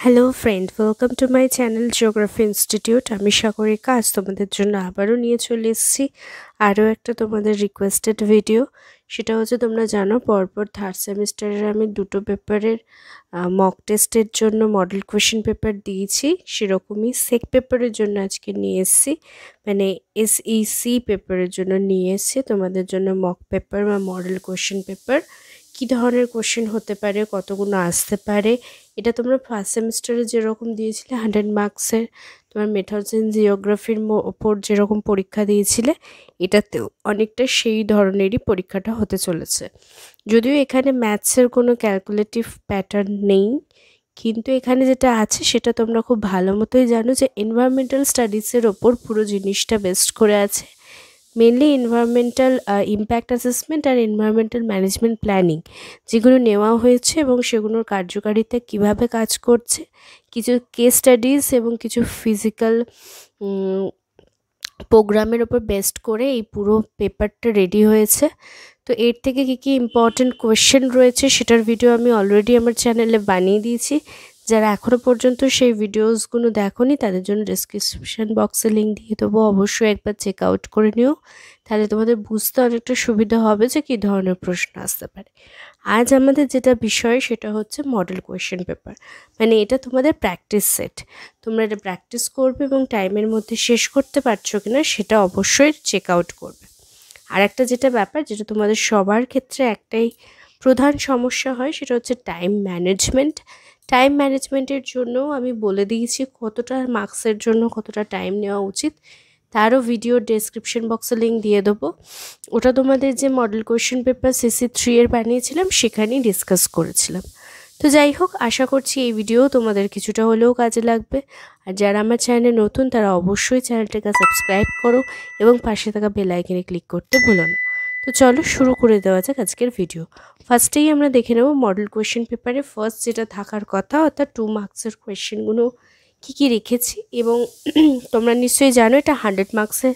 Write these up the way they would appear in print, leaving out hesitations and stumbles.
Hello friend, welcome to my channel geography institute. আমি সাগরিকা। আজ তোমাদের জন্য আবারও নিয়ে চলে এসেছি আরও একটা তোমাদের রিকোয়েস্টেড ভিডিও। সেটা হচ্ছে, তোমরা জানো পরপর থার্ড সেমিস্টারের আমি দুটো পেপারের মক টেস্টের জন্য মডেল কোয়েশ্চেন পেপার দিয়েছি। সেরকমই সেক পেপারের জন্য আজকে নিয়ে এসেছি, মানে এসইসি পেপারের জন্য নিয়ে এসেছি তোমাদের জন্য মক পেপার বা মডেল কোয়েশ্চেন পেপার। কী ধরনের কোয়েশ্চেন হতে পারে, কতগুলো আসতে পারে, এটা তোমরা ফার্স্ট সেমিস্টারে যেরকম দিয়েছিলে 100 মার্কসের তোমার মেথডস ইন জিওগ্রাফির ওপর যেরকম পরীক্ষা দিয়েছিলে, এটাতেও অনেকটা সেই ধরনেরই পরীক্ষাটা হতে চলেছে। যদিও এখানে ম্যাথসের কোনো ক্যালকুলেটিভ প্যাটার্ন নেই, কিন্তু এখানে যেটা আছে সেটা তোমরা খুব ভালো মতোই জানো যে এনভায়রনমেন্টাল স্টাডিজের ওপর পুরো জিনিসটা বেস্ট করে আছে। মেনলি এনভায়রনমেন্টাল ইম্প্যাক্ট অ্যাসেসমেন্ট আর এনভায়রনমেন্টাল ম্যানেজমেন্ট প্ল্যানিং যেগুলো নেওয়া হয়েছে এবং সেগুলোর কার্যকারিতা কিভাবে কাজ করছে, কিছু কেস স্টাডিজ এবং কিছু ফিজিক্যাল প্রোগ্রামের ওপর বেস্ট করে এই পুরো পেপারটা রেডি হয়েছে। তো এর থেকে কী কী ইম্পর্টেন্ট কোয়েশ্চেন রয়েছে সেটার ভিডিও আমি অলরেডি আমার চ্যানেলে বানিয়ে দিয়েছি। যারা এখনও পর্যন্ত সেই ভিডিওসগুলো দেখোনি তাদের জন্য ডেসক্রিপশন বক্সে লিঙ্ক দিয়ে দেবো, অবশ্যই একবার চেক আউট করে নিও। তাহলে তোমাদের বুঝতে অনেকটা সুবিধা হবে যে কী ধরনের প্রশ্ন আসতে পারে। আজ আমাদের যেটা বিষয় সেটা হচ্ছে মডেল কোয়েশ্চেন পেপার, মানে এটা তোমাদের প্র্যাকটিস সেট। তোমরা এটা প্র্যাকটিস করবে এবং টাইমের মধ্যে শেষ করতে পারছো কিনা সেটা অবশ্যই চেক আউট করবে। আর একটা যেটা ব্যাপার, যেটা তোমাদের সবার ক্ষেত্রে একটাই প্রধান সমস্যা হয়, সেটা হচ্ছে টাইম ম্যানেজমেন্ট। টাইম ম্যানেজমেন্টের জন্য আমি বলে দিয়েছি কতটা মার্কসের জন্য কতটা টাইম নেওয়া উচিত, তারও ভিডিও ডেসক্রিপশন বক্সে লিঙ্ক দিয়ে দেবো। ওটা তোমাদের যে মডেল কোয়েশ্চেন পেপার CC3 এর বানিয়েছিলাম সেখানেই ডিসকাস করেছিলাম। তো যাই হোক, আশা করছি এই ভিডিও তোমাদের কিছুটা হলেও কাজে লাগবে। আর যারা আমার চ্যানেলে নতুন তারা অবশ্যই চ্যানেলটাকে সাবস্ক্রাইব করো এবং পাশে থাকা বেল আইকনে ক্লিক করতে ভুলো না। তো চলো শুরু করে দেওয়া যাক আজকের ভিডিও। ফার্স্টেই আমরা দেখে নেব মডেল কোয়েশ্চেন পেপারে ফার্স্ট যেটা থাকার কথা, অর্থাৎ 2 মার্কসের কোয়েশ্চেনগুলো কী কী রেখেছি। এবং তোমরা নিশ্চয়ই জানো এটা 100 মার্কসের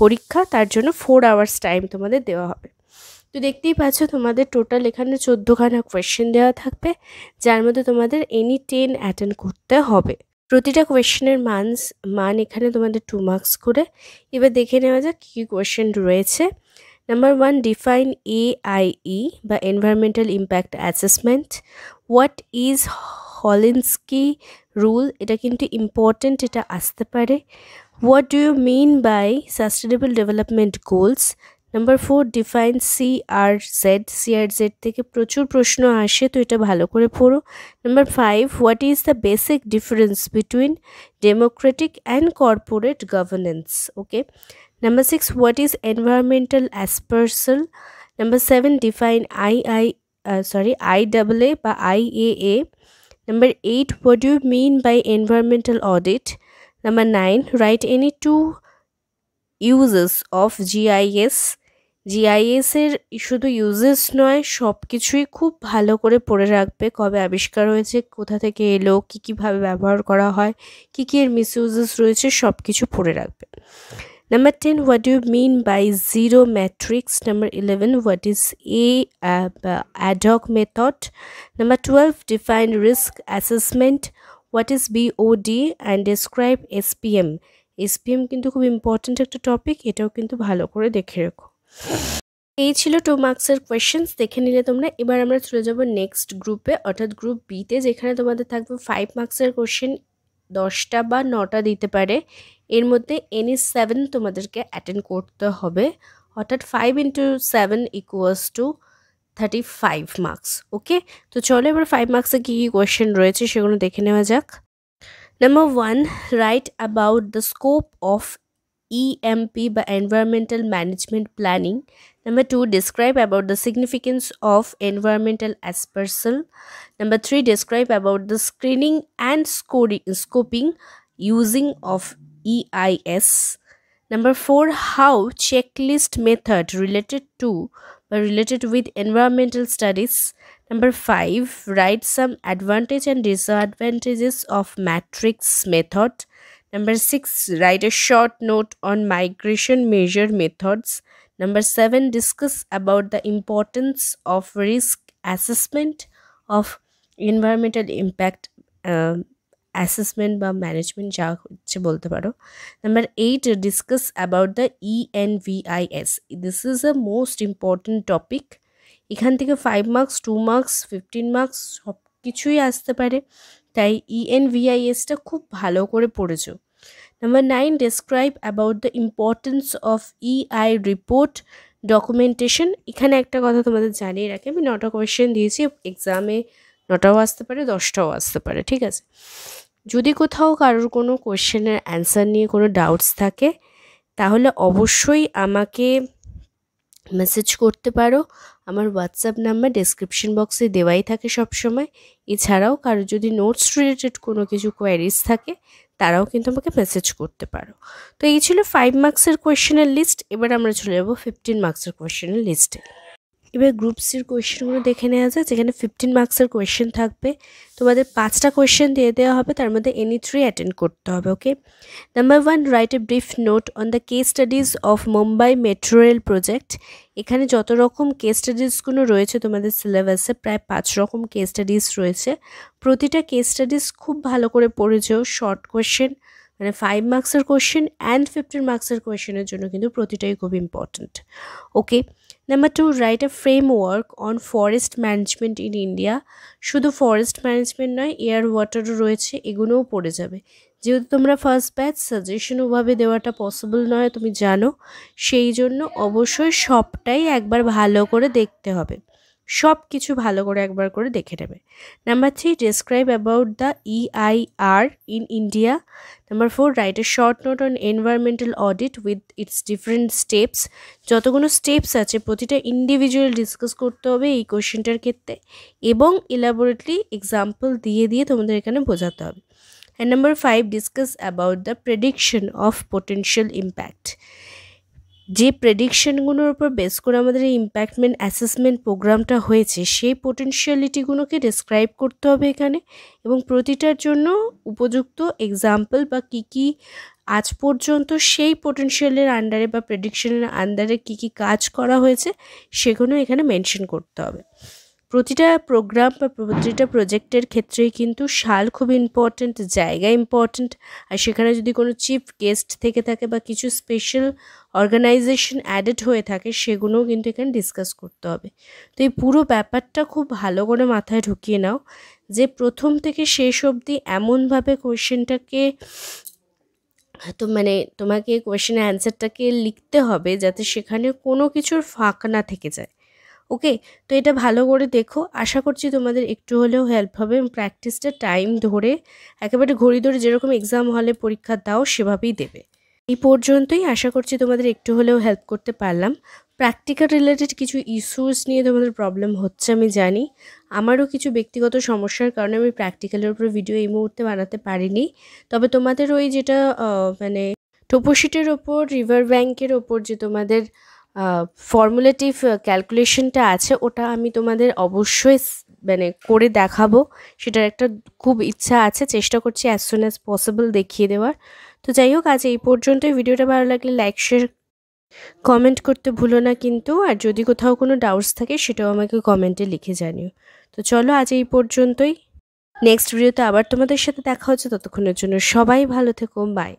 পরীক্ষা, তার জন্য 4 আওয়ার্স টাইম তোমাদের দেওয়া হবে। তো দেখতেই পাচ্ছ তোমাদের টোটাল এখানে 14খানা কোয়েশ্চেন দেওয়া থাকবে, যার মধ্যে তোমাদের এনি 10 অ্যাটেন্ড করতে হবে। প্রতিটা কোয়েশ্চেনের মান এখানে তোমাদের 2 মার্কস করে। এবার দেখে নেওয়া যাক কী কী কোয়েশ্চেন রয়েছে। নাম্বার 1, ডিফাইন AIE বা environmental impact assessment. What is হলিনস্কি রুল, এটা কিন্তু ইম্পর্টেন্ট, এটা আসতে পারে। What do you mean by sustainable development goals. Number 4, define CRZ থেকে প্রচুর প্রশ্ন আসে, তো এটা ভালো করে পড়ো। Number 5, what is the basic difference between Democratic and corporate governance. Okay. Number 6, what is environmental aspersal? Number 7, define IAA by IAA. Number 8, what do you mean by environmental audit? Number 9, write any 2 uses of GIS. GIS এর শুধু uses নয়, সব কিছুই খুব ভালো করে পড়ে রাখবে। কবে আবিষ্কার হয়েছে, কোথা থেকে এলো, কী কীভাবে ব্যবহার করা হয়, কী কী এর মিসইউজেস রয়েছে, সব কিছু পড়ে রাখবে। Number 10, what do you mean by zero matrix? Number 11, what is ad hoc method? Number 12, define risk assessment. What is BOD and describe SPM. SPM কিন্তু খুব ইম্পর্টেন্ট একটা টপিক, এটাও কিন্তু ভালো করে দেখে রেখো। এই ছিল 2 মার্কসের কোয়েশ্চেন্স, দেখে নিলে তোমরা। এবার আমরা চলে যাব নেক্সট গ্রুপে, অর্থাৎ গ্রুপ বিতে, যেখানে তোমাদের থাকবে 5 মার্কসের কোয়েশ্চেন, 10টা বা 9টা দিতে পারে। এর মধ্যে এনি 7 তোমাদেরকে অ্যাটেন্ড করতে হবে, অর্থাৎ 5 × 7 = 35 মার্কস। ওকে, তো চলো এবার 5 মার্কসে কী কী কোয়েশ্চেন রয়েছে সেগুলো দেখে নেওয়া যাক। Number 1, right about the scope of EMP বা environmental management planning. Number 2, describe about the significance of environmental aspersal. Number 3, describe about the screening and scoping using of EIS. Number 4, how checklist method related with environmental studies. Number 5, write some advantage and disadvantages of matrix method. Number 6, write a short note on migration measure methods. Number 7, discuss about the importance of risk assessment of environmental impact assessment বা management যা হচ্ছে বলতে পারো। Number 8, discuss about the ENVIS। This is a most important topic. এখান থেকে 5 marks, 2 marks, 15 marks সব কিছুই আসতে পারে, তাই ENVISটা খুব ভালো করে পড়েছো। Number 9, describe about the importance of EI report documentation. এখানে একটা কথা তোমাদের জানিয়ে রাখি, আমি 9টা কোয়েশ্চেন দিয়েছি, এক্সামে 9টাও আসতে পারে, 10টাও আসতে পারে, ঠিক আছে। যদি কোথাও কারোর কোনো কোয়েশ্চেনের অ্যান্সার নিয়ে কোনো ডাউটস থাকে তাহলে অবশ্যই আমাকে মেসেজ করতে পারো। আমার হোয়াটসঅ্যাপ নাম্বার ডেসক্রিপশন বক্সে দেওয়াই থাকে সবসময়। এছাড়াও কারো যদি নোটস রিলেটেড কোনো কিছু কোয়ারিজ থাকে তারাও কিন্তু আমাকে মেসেজ করতে পারো। তো এই ছিল 5 মার্কসের কোয়েশ্চেনের লিস্ট। এবার আমরা চলে যাবো 15 মার্কসের কোয়েশ্চেনের লিস্টে। এবার গ্রুপ সির কোয়েশ্চেনগুলো দেখে নেওয়া যায়, যেখানে 15 মার্কসের কোয়েশ্চেন থাকবে। তোমাদের 5টা কোয়েশ্চেন দিয়ে দেওয়া হবে, তার মধ্যে এনি 3 অ্যাটেন্ড করতে হবে, okay. Number 1, write a brief note on the case studies of Mumbai metro rail project. এখানে যত রকম কেস স্টাডিজগুলো রয়েছে তোমাদের সিলেবাসে, প্রায় 5 রকম কেস স্টাডিজ রয়েছে। প্রতিটা কেস স্টাডিজ খুব ভালো করে পড়েছো। শর্ট কোয়েশ্চেন মানে 5 মার্কসের কোয়েশ্চেন অ্যান্ড 15 মার্কসের কোয়েশ্চেনের জন্য কিন্তু প্রতিটাই খুব important, okay. Number 2, write a framework on forest management in India. শুধু ফরেস্ট ম্যানেজমেন্ট নয়, এয়ার ওয়াটারও রয়েছে, এগুলোও পড়ে যাবে। যেহেতু তোমরা ফার্স্ট ব্যাচ, সাজেশন ওভাবে দেওয়াটা পসিবল নয় তুমি জানো, সেই জন্য অবশ্যই সবটাই একবার ভালো করে দেখতে হবে, সব কিছু ভালো করে একবার করে দেখে নেবে। Number 3, describe about the EIR in India. Number 4, write a short note on environmental audit with its different steps. যতগুলো স্টেপস আছে প্রতিটা ইন্ডিভিজুয়াল ডিসকাস করতে হবে এই কোয়েশ্চেনটার ক্ষেত্রে, এবং ইলাবোরেটলি এক্সাম্পল দিয়ে দিয়ে তোমাদের এখানে বোঝাতে হবে। And number 5, discuss about the prediction of potential impact. যে প্রেডিকশনগুলোর উপর বেস করে আমাদের এই ইম্প্যাক্টমেন্ট অ্যাসেসমেন্ট প্রোগ্রামটা হয়েছে সেই পোটেনশিয়ালিটিগুলোকে ডেসক্রাইব করতে হবে এখানে, এবং প্রতিটার জন্য উপযুক্ত এক্সাম্পল বা কী আজ পর্যন্ত সেই পোটেনশিয়ালের আন্ডারে বা প্রেডিকশনের আন্ডারে কী কাজ করা হয়েছে সেগুলো এখানে মেনশন করতে হবে। প্রতিটা প্রোগ্রাম বা প্রতিটা প্রজেক্টের ক্ষেত্রেই কিন্তু সাল খুব ইম্পর্ট্যান্ট, জায়গা ইম্পর্ট্যান্ট, আর সেখানে যদি কোনো চিফ গেস্ট থেকে থাকে বা কিছু স্পেশাল অর্গানাইজেশন অ্যাডেড হয়ে থাকে সেগুলোও কিন্তু এখানে ডিসকাস করতে হবে। তো এই পুরো ব্যাপারটা খুব ভালো করে মাথায় ঢুকিয়ে নাও যে প্রথম থেকে শেষ অবধি এমনভাবে কোয়েশ্চেনটাকে তো মানে তোমাকে কোয়েশ্চেনের অ্যান্সারটাকে লিখতে হবে যাতে সেখানে কোনো কিছুর ফাঁক না থেকে যায়, ওকে। তো এটা ভালো করে দেখো, আশা করছি তোমাদের একটু হলেও হেল্প হবে। প্র্যাকটিসটা টাইম ধরে একেবারে ঘড়ি ধরে যেরকম এক্সাম হলে পরীক্ষা দাও সেভাবেই দেবে। এই পর্যন্তই, আশা করছি তোমাদের একটু হলেও হেল্প করতে পারলাম। প্র্যাকটিক্যাল রিলেটেড কিছু ইস্যুস নিয়ে তোমাদের প্রবলেম হচ্ছে আমি জানি, আমারও কিছু ব্যক্তিগত সমস্যার কারণে আমি প্র্যাকটিক্যালের উপর ভিডিও এই মুহূর্তে বানাতে পারিনি। তবে তোমাদের ওই যেটা মানে টোপোশিটের ওপর রিভার ব্যাঙ্কের ওপর যে তোমাদের ফর্মুলেটিভ ক্যালকুলেশনটা আছে ওটা আমি তোমাদের অবশ্যই মানে করে দেখাবো, সেটার একটা খুব ইচ্ছা আছে, চেষ্টা করছি অ্যাজ সুন অ্যাজ পসিবল দেখিয়ে দেওয়ার। তো যাই হোক, আজ এই পর্যন্তই। ভিডিওটা ভালো লাগলে লাইক শেয়ার কমেন্ট করতে ভুলো না কিন্তু, আর যদি কোথাও কোনো ডাউটস থাকে সেটাও আমাকে কমেন্টে লিখে জানিও। তো চলো আজ এই পর্যন্তই, নেক্সট ভিডিওতে আবার তোমাদের সাথে দেখা হচ্ছে, ততক্ষণের জন্য সবাই ভালো থেকো, বাই।